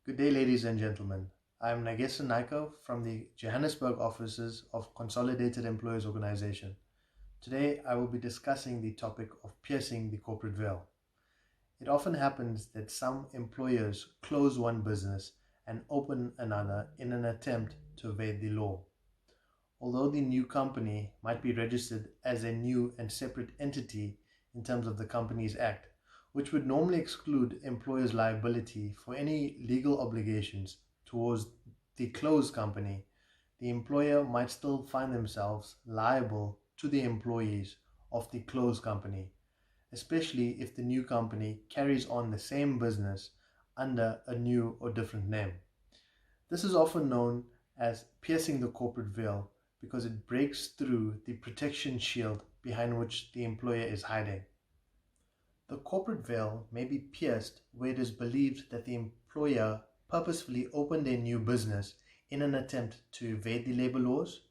Good day, ladies and gentlemen. I am Nagarsen Naicker from the Johannesburg offices of Consolidated Employers Organization. Today, I will be discussing the topic of piercing the corporate veil. It often happens that some employers close one business and open another in an attempt to evade the law. Although the new company might be registered as a new and separate entity in terms of the Companies Act, which would normally exclude employers' liability for any legal obligations towards the closed company, the employer might still find themselves liable to the employees of the closed company, especially if the new company carries on the same business under a new or different name. This is often known as piercing the corporate veil because it breaks through the protection shield behind which the employer is hiding. The corporate veil may be pierced where it is believed that the employer purposefully opened a new business in an attempt to evade the labor laws,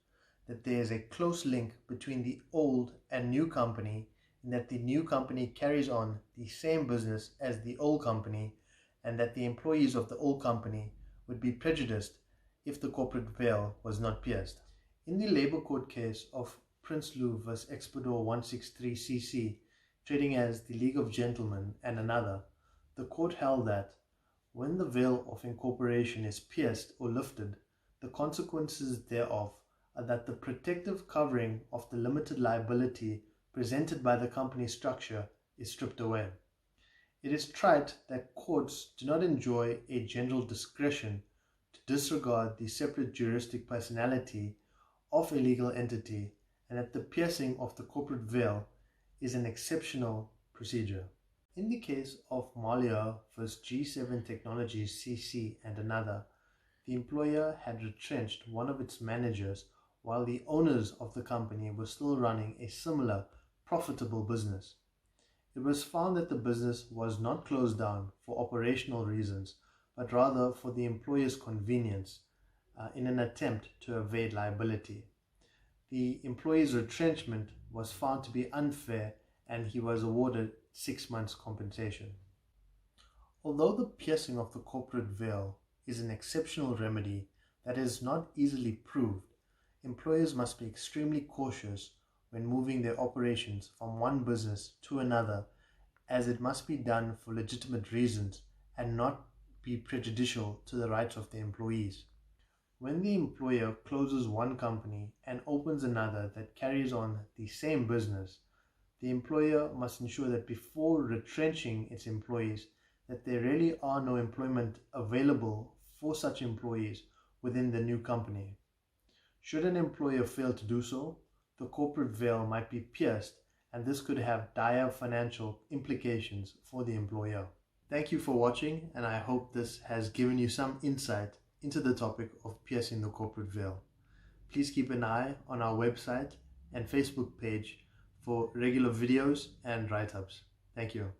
that there is a close link between the old and new company, and that the new company carries on the same business as the old company, and that the employees of the old company would be prejudiced if the corporate veil was not pierced. In the labor court case of Prinsloo vs. Expedor 163cc, trading as the League of Gentlemen and another, the court held that when the veil of incorporation is pierced or lifted, the consequences thereof are that the protective covering of the limited liability presented by the company structure is stripped away. It is trite that courts do not enjoy a general discretion to disregard the separate juristic personality of a legal entity, and that the piercing of the corporate veil is an exceptional procedure. In the case of Malia vs. G7 Technologies CC and another, the employer had retrenched one of its managers while the owners of the company were still running a similar profitable business. It was found that the business was not closed down for operational reasons, but rather for the employer's convenience in an attempt to evade liability. The employee's retrenchment was found to be unfair and he was awarded 6 months compensation. Although the piercing of the corporate veil is an exceptional remedy that is not easily proved, employers must be extremely cautious when moving their operations from one business to another, as it must be done for legitimate reasons and not be prejudicial to the rights of the employees. When the employer closes one company and opens another that carries on the same business, the employer must ensure that before retrenching its employees, that there really are no employment available for such employees within the new company. Should an employer fail to do so, the corporate veil might be pierced, and this could have dire financial implications for the employer. Thank you for watching, and I hope this has given you some insight into the topic of piercing the corporate veil. Please keep an eye on our website and Facebook page for regular videos and write-ups. Thank you.